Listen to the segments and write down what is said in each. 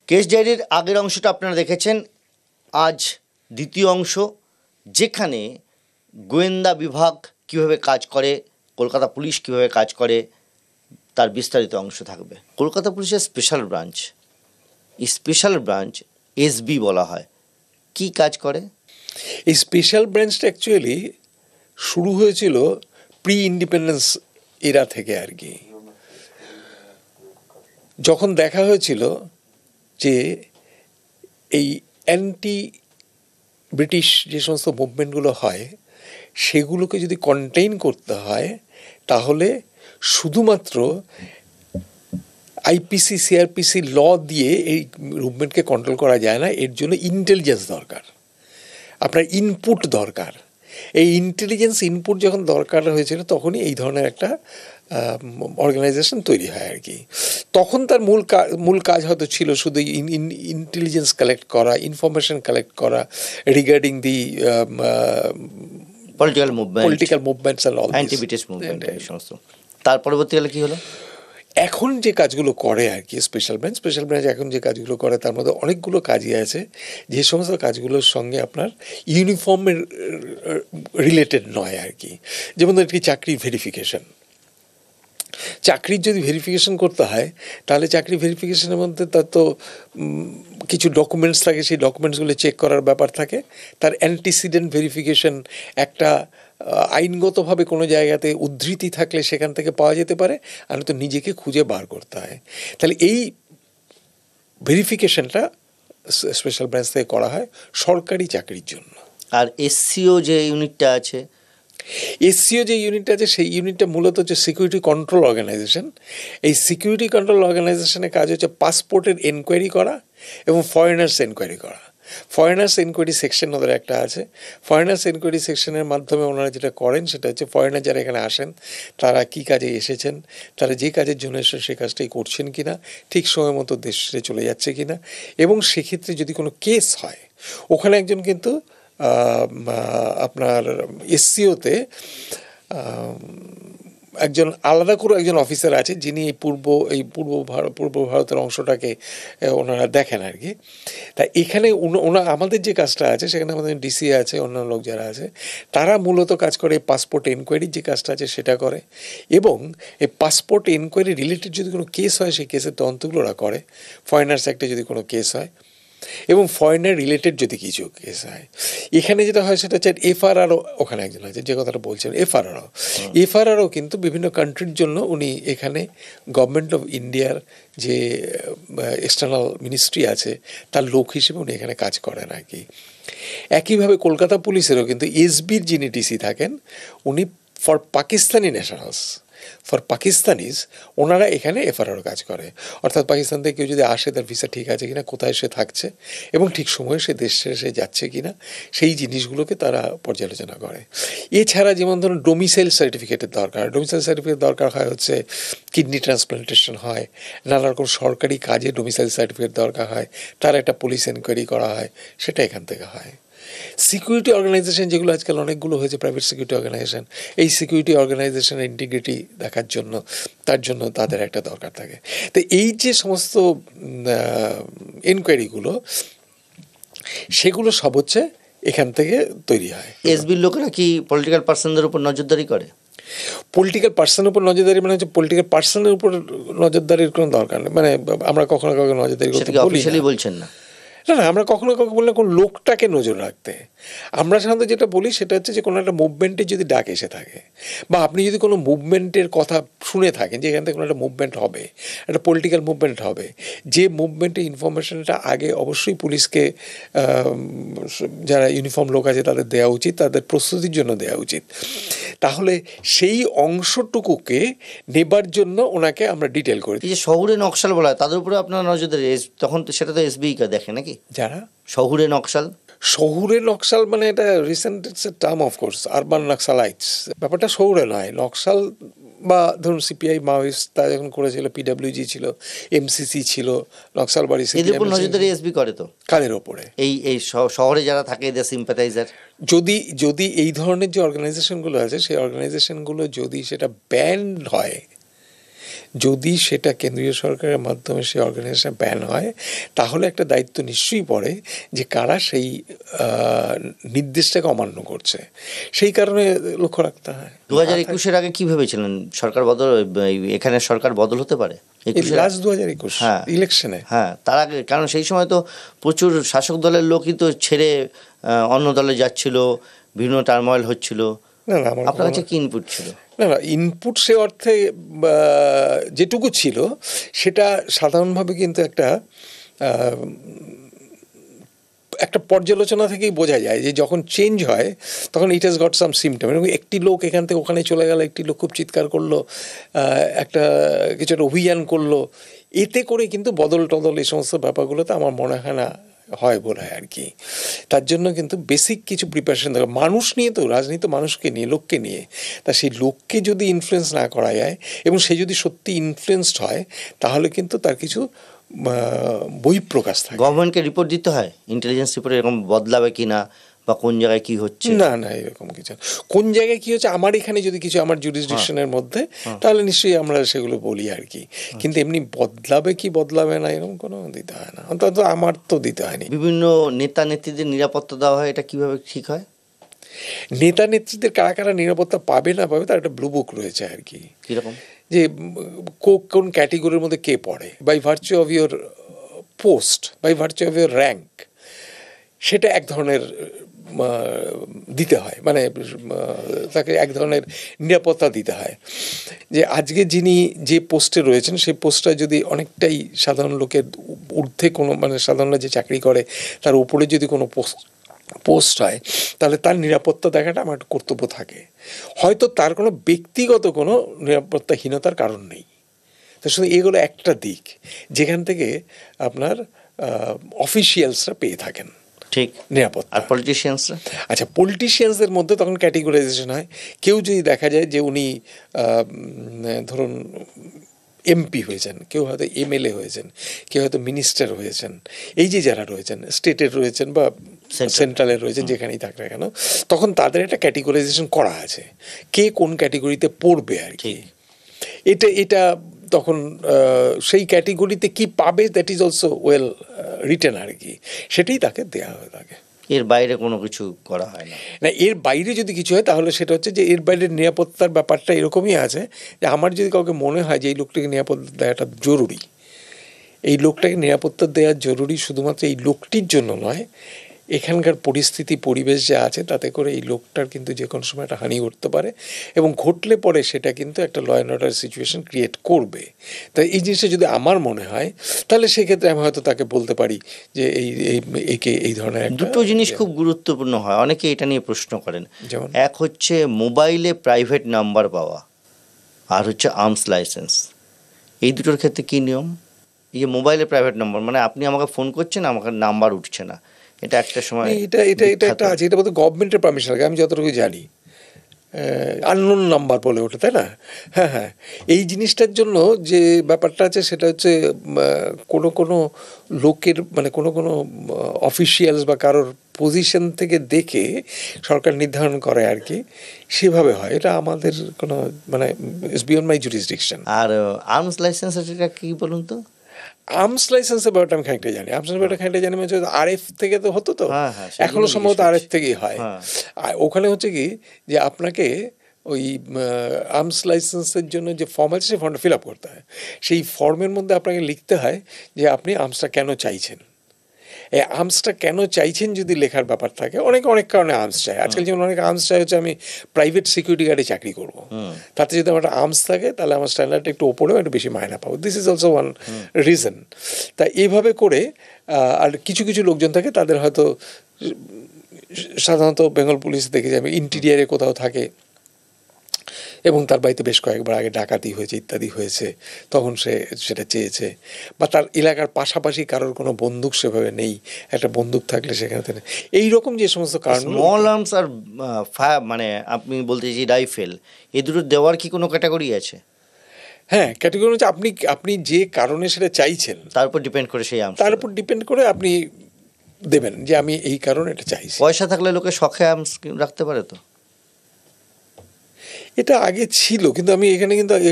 Case ডায়েরির আগের অংশটা আপনারা দেখেছেন। আজ দ্বিতীয় অংশ, যেখানে গোয়েন্দা বিভাগ কীভাবে কাজ করে, কলকাতা পুলিশ কীভাবে কাজ করে, তার বিস্তারিত অংশ থাকবে। কলকাতা পুলিশের স্পেশাল ব্রাঞ্চ, এই স্পেশাল ব্রাঞ্চ এসবি বলা হয়, কি কাজ করে? এই স্পেশাল ব্রাঞ্চটা অ্যাকচুয়ালি শুরু হয়েছিল প্রি ইন্ডিপেন্ডেন্স এরা থেকে আর কি। যখন দেখা হয়েছিল যে এই অ্যান্টি ব্রিটিশ যে সমস্ত মুভমেন্টগুলো হয় সেগুলোকে যদি কন্টেইন করতে হয় তাহলে শুধুমাত্র আইপিসি সিআরপিসি ল দিয়ে এই মুভমেন্টকে কন্ট্রোল করা যায় না, এর জন্য ইন্টেলিজেন্স দরকার, আপনার ইনপুট দরকার। এই ইন্টেলিজেন্স ইনপুট যখন দরকার হয়েছিল তখনই এই ধরনের একটা অর্গানাইজেশন তৈরি হয় আর কি। তখন তার মূল কাজ হয়তো ছিল শুধু ইন্টেলিজেন্স কালেক্ট করা, ইনফরমেশন কালেক্ট করা regarding the political movements and all anti British movement সমস্ত। তার পরবর্তীকালে কি হলো? এখন যে কাজগুলো করে আর কি স্পেশাল ব্রাঞ্চ এখন যে কাজগুলো করে তার মধ্যে অনেকগুলো কাজই আছে যে সমস্ত কাজগুলোর সঙ্গে আপনার ইউনিফর্মের রিলেটেড নয় আর কি। যেমন ধর কি চাকরির ভেরিফিকেশন, চাকরির যদি ভেরিফিকেশন করতে হয় তাহলে চাকরি ভেরিফিকেশনের মধ্যে তার তো কিছু ডকুমেন্টস থাকে, সেই ডকুমেন্টসগুলো চেক করার ব্যাপার থাকে। তার অ্যান্টিসিডেন্ট ভেরিফিকেশন একটা আইনগতভাবে কোনো জায়গাতে উদ্ধৃতি থাকলে সেখান থেকে পাওয়া যেতে পারে, আর তো নিজেকে খুঁজে বার করতে হয়। তাহলে এই ভেরিফিকেশনটা স্পেশাল ব্রাঞ্চ থেকে করা হয় সরকারি চাকরির জন্য। আর এসসিও যে ইউনিটটা আছে, সেই ইউনিটটা মূলত হচ্ছে সিকিউরিটি কন্ট্রোল অর্গানাইজেশন। এই সিকিউরিটি কন্ট্রোল অর্গানাইজেশনের কাজ হচ্ছে পাসপোর্টের এনকোয়ারি করা এবং ফরেনার্স এনকোয়ারি করা। ফরেনার্স এনকোয়ারি সেকশন ওদের একটা আছে। ফরেনার্স এনকোয়ারি সেকশনের মাধ্যমে ওনারা যেটা করেন সেটা হচ্ছে ফরেনার যারা এখানে আসেন তারা কী কাজে এসেছেন, তারা যে কাজের জন্য এসেছেন সেই কাজটাই করছেন কিনা, ঠিক সময় মতো দেশ ছেড়ে চলে যাচ্ছে কিনা, এবং সেক্ষেত্রে যদি কোনো কেস হয় ওখানে একজন কিন্তু আপনার এসসিওতে একজন আলাদা করে একজন অফিসার আছে যিনি পূর্ব ভারতের অংশটাকে ওনারা দেখেন আর কি। তা এখানে আমাদের যে কাজটা আছে সেখানে আমাদের ডিসি আছে, অন্যান্য লোক যারা আছে তারা মূলত কাজ করে পাসপোর্ট এনকোয়ারি যে কাজটা আছে সেটা করে, এবং এই পাসপোর্ট এনকোয়ারি রিলেটেড যদি কোনো কেস হয় সেই কেসের তদন্তগুলো ওরা করে। ফরেনার্স অ্যাক্টে যদি কোনো কেস হয় এবং ফরেনার রিলেটেড যদি কিছু কেস হয়, এখানে যেটা হয় সেটা হচ্ছে এফআরআরও ওখানে একজন আছে, যে কথাটা বলছেন এফআরআরও কিন্তু বিভিন্ন কান্ট্রির জন্য উনি এখানে গভর্নমেন্ট অফ ইন্ডিয়ার যে এক্সটার্নাল মিনিস্ট্রি আছে তার লোক হিসেবে উনি এখানে কাজ করেন আর কি। একইভাবে কলকাতা পুলিশেরও কিন্তু এসবির যিনি ডিসি থাকেন উনি for Pakistani nationals, for Pakistanis ওনারা এখানে এফআরআর কাজ করে। অর্থাৎ পাকিস্তান থেকে কেউ যদি আসে তার ভিসা ঠিক আছে কিনা, কোথায় সে থাকছে এবং ঠিক সময়ে সে দেশ ছেড়ে সে যাচ্ছে কিনা, সেই জিনিসগুলোকে তারা পর্যালোচনা করে। এছাড়া যেমন ধরুন ডোমিসাইল সার্টিফিকেটের দরকার হয় হচ্ছে কিডনি ট্রান্সপ্লান্টেশন হয়, নানা রকম সরকারি কাজে ডোমিসাইল সার্টিফিকেট দরকার হয়, তার একটা পুলিশ এনকোয়ারি করা হয়, সেটা এখান থেকে হয়। সিকিউরিটি অর্গানাইজেশন যেগুলো আজকাল অনেকগুলো হয়েছে প্রাইভেট সিকিউরিটি অর্গানাইজেশন, এই সিকিউরিটি অর্গানাইজেশনের ইন্টিগ্রিটি দেখার জন্য তার জন্য তাদের একটা দরকার থাকে। তো এই যে সমস্ত এনকোয়ারিগুলো সেগুলো সব হচ্ছে এখান থেকে তৈরি হয়। এসবির লোকেরা কি পলিটিক্যাল পার্সনদের উপর নজরদারি করে? পলিটিক্যাল পার্সনের উপর নজরদারি মানে হচ্ছে পলিটিক্যাল পার্সনের উপর নজরদারির কোনো দরকার নেই। মানে আমরা কখনো কাউকে নজরদারি করতে বলছেন না, আমরা কখনো কাউকে বললে কোন লোকটাকে নজর রাখতে। আমরা সাধারণত যেটা বলি সেটা হচ্ছে যে কোনো একটা মুভমেন্টের যদি ডাক এসে থাকে বা আপনি যদি কোনো মুভমেন্টের কথা শুনে থাকেন যে এখান থেকে কোনো একটা মুভমেন্ট হবে, একটা পলিটিক্যাল মুভমেন্ট হবে, যে মুভমেন্টের ইনফরমেশনটা আগে অবশ্যই পুলিশকে যারা ইউনিফর্ম লোক আছে তাদের দেওয়া উচিত, তাদের প্রস্তুতির জন্য দেওয়া উচিত, তাহলে সেই অংশটুকুকে নেবার জন্য ওনাকে আমরা ডিটেল করি। এই যে শহুরে নকশাল বলা হয় তাদের উপরে আপনার নজরদারি, তখন সেটা তো এসবিই দেখে নাকি? যারা শহুরে নকশাল শহুরে নকশাল মানে এটা recent it's a term of course, urban Naxalites. ব্যাপারটা শহুরে নয়, নকশাল বা ধরুন সিপিআই মাওয়িস্ট তা যখন করেছিল, পিডাব্লিউজি ছিল, এমসিসি ছিল, নকশালবাড়ি এদের উপর নজরদারি এসবি করে তো, কাদের ওপরে? এই শহরে যারা থাকে এদের সিম্প্যাথাইজার। যদি যদি এই ধরনের যে অর্গানাইজেশনগুলো আছে সেই অর্গানাইজেশনগুলো যদি সেটা ব্যান্ড হয়, যদি সেটা কেন্দ্রীয় সরকারের মাধ্যমে সেই অর্গানাইজেশন ব্যান হয়, তাহলে একটা দায়িত্ব নিশ্চয়ই পড়ে যে কারা সেই নির্দেশটাকে অমান্য করছে, সেই কারণে লক্ষ্য রাখতে হয়। 2021-এর আগে কি ভেবেছিলেন সরকার বদল, এখানে সরকার বদল হতে পারে? লাস্ট 2021 হ্যাঁ ইলেকশনে, হ্যাঁ, তার আগে, কারণ সেই সময় তো প্রচুর শাসক দলের লোকই তো ছেড়ে অন্য দলে যাচ্ছিল, বিভিন্ন টার্ময়েল হচ্ছিল। না না, আমার আপনার কাছে কি ইনপুট ছিল? না না, ইনপুট সে অর্থে যেটুকু ছিল সেটা সাধারণভাবে কিন্তু একটা একটা পর্যালোচনা থেকেই বোঝা যায় যে যখন চেঞ্জ হয় তখন it has got some symptom. এবং একটি লোক এখান থেকে ওখানে চলে গেল, একটি লোক খুব চিৎকার করলো, একটা কিছু একটা অভিযান করলো, এতে করে কিন্তু বদল টদল এই সমস্ত ব্যাপারগুলোতে আমার মনে হয় না হয় বলে আর কি। তার জন্য কিন্তু বেসিক কিছু প্রিপারেশন দরকার। মানুষ নিয়ে তো, রাজনীতি মানুষকে নিয়ে, লোককে নিয়ে, তা সেই লোককে যদি ইনফ্লুয়েন্স না করা যায় এবং সে যদি সত্যি ইনফ্লুয়েন্সড হয়, তাহলে কিন্তু তার কিছু বহিঃপ্রকাশ থাকে। গভর্নমেন্টকে রিপোর্ট দিতে হয়, ইন্টেলিজেন্স রিপোর্ট এরকম বদলাবে কিনা বা কোন জায়গায় কি হচ্ছে? না না, এরকম কিছু, কোন জায়গায় কি হচ্ছে আমার এখানে যদি কিছু আমার জুরিসডিকশনের মধ্যে, তাহলে নিশ্চয়ই আমরা সেগুলো বলি আর কি। কিন্তু এমনি বদলাবে কি বদলাবে না এরকম কোনো দিতে হয় না, অন্তত আমার তো দিতে হয়নি। বিভিন্ন নেতা নেত্রীদের নিরাপত্তা দেওয়া হয়, এটা কিভাবে ঠিক হয়? নেতা নেত্রীদের কারা কারা নিরাপত্তা পাবে না পাবে তার একটা ব্লু বুক রয়েছে আর কি, কিরকম? যে কোন ক্যাটেগরির মধ্যে কে পড়ে, by virtue of your post, by virtue of your rank, সেটা এক ধরনের দিতে হয়, মানে তাকে এক ধরনের নিরাপত্তা দিতে হয়। যে আজকে যিনি যে পোস্টে রয়েছেন সেই পোস্টটা যদি অনেকটাই সাধারণ লোকের ঊর্ধ্বে কোনো, মানে সাধারণ যে চাকরি করে তার উপরে যদি কোনো পোস্ট হয়, তাহলে তার নিরাপত্তা দেখাটা আমার একটা কর্তব্য থাকে। হয়তো তার কোনো ব্যক্তিগত কোনো নিরাপত্তাহীনতার কারণ নেই, তো শুধু এগুলো একটা দিক যেখান থেকে আপনার অফিসিয়ালসরা পেয়ে থাকেন ঠিক নিরাপত্তা। আর পলিটিশিয়ানসরা? আচ্ছা, পলিটিশিয়ানসদের মধ্যে তখন ক্যাটেগরাইজেশন হয়। কেউ যদি দেখা যায় যে উনি ধরুন এমপি হয়েছেন, কেউ হয়তো এমএলএ হয়েছেন, কেউ হয়তো মিনিস্টার হয়েছেন, এই যে যারা রয়েছেন, স্টেটের রয়েছেন বা সেন্ট্রালের রয়েছেন, যেখানেই থাক না কেন, তখন তাদের একটা ক্যাটেগরাইজেশন করা আছে, কে কোন ক্যাটেগরিতে পড়বে আর কি। এটা তখন সেই ক্যাটেগরিতে কি পাবে, that is also well written আর কি, সেটাই তাকে দেওয়া হয়ে থাকে। এর বাইরে কোনো কিছু করা হয় না? না, এর বাইরে যদি কিছু হয় তাহলে সেটা হচ্ছে যে এর বাইরে নিরাপত্তার ব্যাপারটা এরকমই আছে যে আমার যদি কাউকে মনে হয় যে এই লোকটাকে নিরাপত্তা দেওয়াটা জরুরি, এই লোকটাকে নিরাপত্তা দেওয়া জরুরি শুধুমাত্র এই লোকটির জন্য নয়, এখানকার পরিস্থিতি পরিবেশ যা আছে তাতে করে এই লোকটার কিন্তু যে কোনো সময় একটা হানি ঘটতে পারে, এবং ঘটলে পরে সেটা কিন্তু একটা law and order situation create করবে। তাই এই জিনিসটা যদি আমার মনে হয়, তাহলে সেক্ষেত্রে আমি হয়তো তাকে বলতে পারি যে একে এই ধরনের দুটো জিনিস খুব গুরুত্বপূর্ণ হয়, অনেকে এটা নিয়ে প্রশ্ন করেন। যেমন এক হচ্ছে মোবাইলে প্রাইভেট নাম্বার পাওয়া, আর হচ্ছে আর্মস লাইসেন্স। এই দুটোর ক্ষেত্রে কী নিয়ম? এই যে মোবাইলে প্রাইভেট নাম্বার, মানে আপনি আমাকে ফোন করছেন, আমাকে নাম্বার উঠছে না, এটা একটা সময় এটা একটা আছে, এটা বলতে গভর্নমেন্টের পারমিশন লাগে, আমি যতটুকু জানি আননোন নাম্বার বলে ওঠে, তাই না? হ্যাঁ হ্যাঁ, এই জিনিসটার জন্য যে ব্যাপারটা আছে সেটা হচ্ছে কোনো লোকের, মানে কোনো অফিসিয়ালস বা কারোর পজিশন থেকে দেখে সরকার নির্ধারণ করে আর কি, সেভাবে হয়। এটা আমাদের কোনো, মানে ইটস বিয়ন্ড মাই জুরিসডিকশন। আর আর্মস লাইসেন্স এটা কি বলুন তো? আর্মস লাইসেন্সের ব্যাপারটা আমি খানিকটা জানি, আর্মস ব্যাপারটা খানিকটা জানি, মানে আরএফ থেকে তো হতো তো, এখনো সম্ভবত আরএফ থেকেই হয়। আর ওখানে হচ্ছে কি যে আপনাকে ওই আর্মস লাইসেন্সের জন্য যে ফর্ম আছে সেই ফর্মটা ফিল আপ করতে হয়। সেই ফর্মের মধ্যে আপনাকে লিখতে হয় যে আপনি আর্মসটা কেন চাইছেন। এই আর্মসটা কেন চাইছেন যদি লেখার ব্যাপার থাকে, অনেক কারণে আর্মস চাই। আজকাল যেমন অনেক আর্মস চাই হচ্ছে আমি প্রাইভেট সিকিউরিটি গার্ডে চাকরি করবো, তাতে যদি আমার একটা আর্মস থাকে তাহলে আমার স্ট্যান্ডার্ডটা একটু ওপরেও একটু বেশি মায়না পাবো। This is also one reason. তা এইভাবে করে আর কিছু লোকজন থাকে তাদের হয়তো সাধারণত বেঙ্গল পুলিশ দেখে যাবে ইন্টিরিয়ারে কোথাও থাকে, এবং তার বাড়িতে বেশ কয়েকবার আগে ডাকাতি হয়েছে ইত্যাদি হয়েছে, তখন সে সেটা চেয়েছে। বা তার এলাকার পাশাপাশি কারোর কোনো বন্দুক সেভাবে নেই, একটা বন্দুক থাকলে সেখানে এইরকম যে সমস্ত কারণগুলো। স্মল আর্মস আর ফায়ার, মানে আপনি বলতে চাইছি রাইফেল, এই দুটো দেওয়ার কি কোনো ক্যাটাগরি আছে? হ্যাঁ, ক্যাটাগরি হচ্ছে আপনি যে কারণে সেটা চাইছেন তার উপর ডিপেন্ড করে সেই আর্মস। তার উপর ডিপেন্ড করে আপনি দেবেন যে আমি এই কারণে এটা চাইছি। পয়সা থাকলে লোকে শখে আর্মস রাখতে পারে তো। এটা আগে ছিল, কিন্তু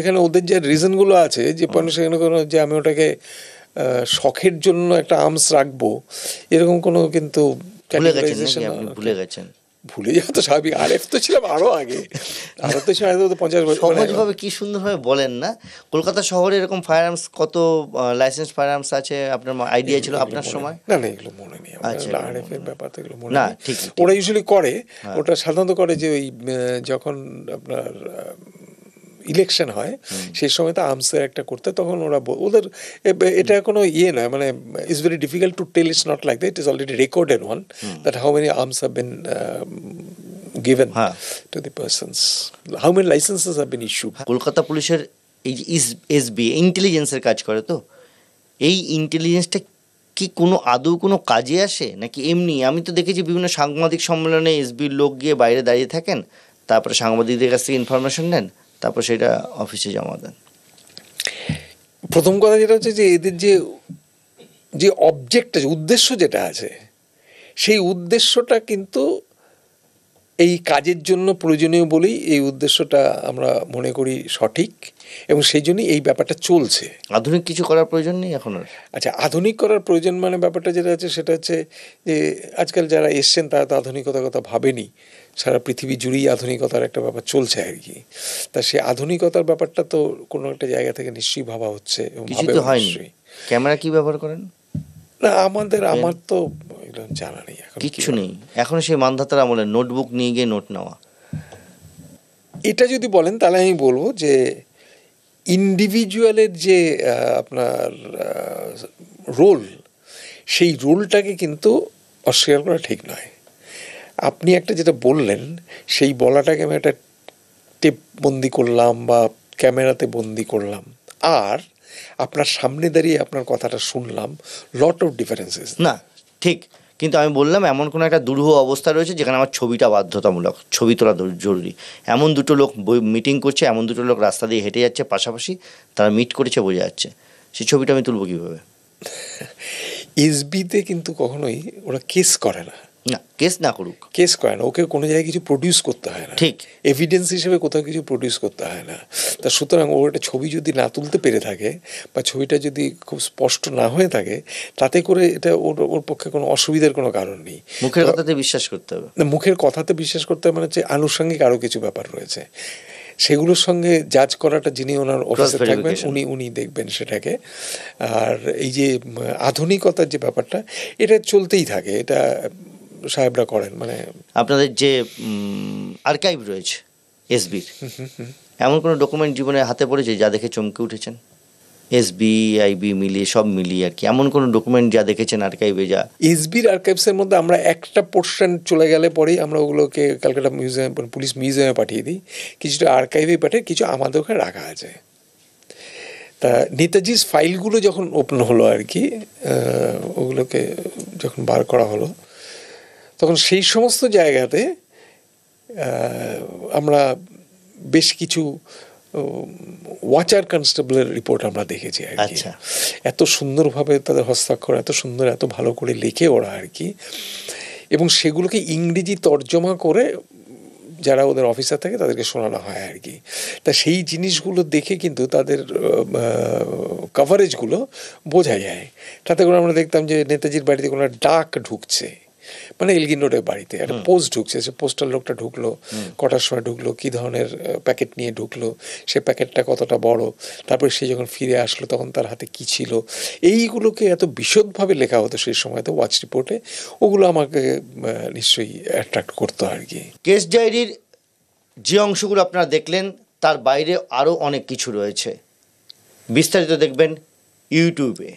এখানে ওদের যে রিজনগুলো আছে যে সেখানে কোনো যে আমি ওটাকে শখের জন্য একটা আর্মস রাখবো এরকম কোনো কিন্তু ভুলে গেছেন নাকি আপনি? ভুলে গেছেন? ভুলে যাওয়া তো স্বাভাবিক। আরএফ তো ছিলাম আরো আগে, আরো তো ছিল 50 বছর। সহজভাবে কি সুন্দরভাবে বলেন না। কলকাতা শহরে এরকম ফায়ার আর্মস কত লাইসেন্স ফায়ার আর্মস আছে আপনার আইডিয়া ছিল আপনার সময়? না না, এগুলো মনে নেই। আচ্ছা, আরএফ এর ব্যাপার তো এগুলো মনে না, নেই। ঠিক। ওরা ইউজুয়ালি করে, ওটা সাধারণত করে যে ওই যখন আপনার ইলেকশন হয় সেই সময় তো আর্মসের একটা করতে, তখন ওরা ওদের এটা কোনো নয়, মানে it's very difficult to tell, it's not like that, it is already recorded one that how many arms have been given to the persons, how many licenses have been issued. Kolkata পুলিশের এই যে এসবি ইন্টেলিজেন্সের কাজ করে, তো এই ইন্টেলিজেন্সটা কি কোনো আদৌ কোনো কাজে আসে নাকি এমনি? আমি তো দেখেছি বিভিন্ন সাংবাদিক সম্মেলনে এসবির লোক গিয়ে বাইরে দাঁড়িয়ে থাকেন, তারপরে সাংবাদিকদের কাছ থেকে ইনফরমেশন নেন, তারপর সেটা অফিসে জমা দেন। প্রথম কথা যেটা হচ্ছে যে এদের যে অবজেক্ট আছে, উদ্দেশ্য যেটা আছে, সেই উদ্দেশ্যটা কিন্তু এই কাজের জন্য প্রয়োজনীয় বলেই এই উদ্দেশ্যটা আমরা মনে করি সঠিক, এবং সেই জন্যই এই ব্যাপারটা চলছে। আধুনিক কিছু করার প্রয়োজন নেই এখন আর। আচ্ছা, আধুনিক করার প্রয়োজন মানে ব্যাপারটা যেটা আছে সেটা হচ্ছে যে আজকাল যারা এসছেন তারা তো আধুনিকতার কথা ভাবেনি, সারা পৃথিবী জুড়েই আধুনিকতার একটা ব্যাপার চলছে আর কি। তা সেই আধুনিকতার ব্যাপারটা তো কোনো একটা জায়গা থেকে নিশ্চয়ই ভাবা হচ্ছে এবং কিছু তো হয়নি। ক্যামেরা কি ব্যবহার করেন? না, আমার তো এগুলো জানা নেই, এখন কিচ্ছু নেই এখন। সেই মানধাতার আমলে নোটবুক নিয়ে গিয়ে নোট নেওয়া। এটা যদি বলেন তাহলে আমি বলবো যে ইন্ডিভিজুয়ালের যে আপনার রোল, সেই রোলটাকে কিন্তু অস্বীকার করা ঠিক নয়। আপনি একটা যেটা বললেন সেই বলাটাকে আমি একটা টেপ বন্দি করলাম বা ক্যামেরাতে বন্দি করলাম, আর আপনার সামনে দাঁড়িয়ে আপনার কথাটা শুনলাম, লট অফ ডিফারেন্সেস। না ঠিক, কিন্তু আমি বললাম এমন কোনো একটা দুরূহ অবস্থা রয়েছে যেখানে আমার ছবিটা বাধ্যতামূলক, ছবি তোলা জরুরি। এমন দুটো লোক মিটিং করছে, এমন দুটো লোক রাস্তা দিয়ে হেঁটে যাচ্ছে পাশাপাশি, তারা মিট করেছে বোঝা যাচ্ছে, সেই ছবিটা আমি তুলবো কীভাবে? এসবিতে কিন্তু কখনোই ওরা কেস করে না। না, কেস না করুক, কেস করে না, ওকে কোনো জায়গায় কিছু প্রডিউস করতে হয় না, ঠিক এভিডেন্স হিসেবে কোথাও কিছু প্রডিউস করতে হয় না। তা সুতরাং ওর একটা ছবি যদি না তুলতে পেরে থাকে বা ছবিটা যদি খুব স্পষ্ট না হয়ে থাকে, তাতে করে এটা ওর পক্ষে কোনো অসুবিধার কোনো কারণ নেই। মুখের কথাতে বিশ্বাস করতে হবে। না, মুখের কথাতে বিশ্বাস করতে হবে মানে হচ্ছে আনুষঙ্গিক আরও কিছু ব্যাপার রয়েছে, সেগুলোর সঙ্গে জাজ করাটা যিনি ওনার অফিসে থাকবেন উনি দেখবেন সেটাকে। আর এই যে আধুনিকতার যে ব্যাপারটা, এটা চলতেই থাকে, এটা সাহেবরা করেন। মানে আপনাদের যে আর্কাইভ রয়েছে এসবির, এমন কোনো ডকুমেন্ট জীবনে হাতে পড়েছে যা দেখে চমকে উঠেছেন? এসবি আইবি মিলিয়ে সব মিলিয়ে আর কি, এমন কোনো ডকুমেন্ট যা দেখেছেন আর্কাইভে? যা এসবির আর্কাইভসের মধ্যে আমরা একটা পোর্শন চলে গেলে পরেই আমরা ওগুলোকে ক্যালকাটা মিউজিয়াম, পুলিশ মিউজিয়ামে পাঠিয়ে দিই, কিছুটা আর্কাইভে পাঠিয়ে, কিছু আমাদের ওখানে রাখা আছে। তা নেতাজির ফাইলগুলো যখন ওপেন হলো আর কি, ওগুলোকে যখন বার করা হলো, তখন সেই সমস্ত জায়গাতে আমরা বেশ কিছু ওয়াচার কনস্টেবলের রিপোর্ট আমরা দেখেছি আর কি। এত সুন্দরভাবে তাদের হস্তাক্ষর, এত সুন্দর, এত ভালো করে লেখে ওরা আর কি, এবং সেগুলোকে ইংরেজি তর্জমা করে যারা ওদের অফিসার থাকে তাদেরকে শোনানো হয় আর কি। তা সেই জিনিসগুলো দেখে কিন্তু তাদের কভারেজগুলো বোঝা যায়। তাতে করে আমরা দেখতাম যে নেতাজির বাড়িতে কোনো ডাক ঢুকছে, মানে এলগিন রোডের বাড়িতে একটা পোস্ট ঢুকছে, সে পোস্টাল লোকটা ঢুকলো, কটার সময় ঢুকলো, কী ধরনের প্যাকেট নিয়ে ঢুকলো, সে প্যাকেটটা কতটা বড়, তারপরে সে যখন ফিরে আসলো তখন তার হাতে কী ছিল, এইগুলোকে এত বিশদভাবে লেখা হতো সেই সময়তে ওয়াচ রিপোর্টে। ওগুলো আমাকে নিশ্চয়ই অ্যাট্রাক্ট করতো আর কি। কেস ডায়েরির যে অংশগুলো আপনারা দেখলেন তার বাইরে আরও অনেক কিছু রয়েছে, বিস্তারিত দেখবেন ইউটিউবে।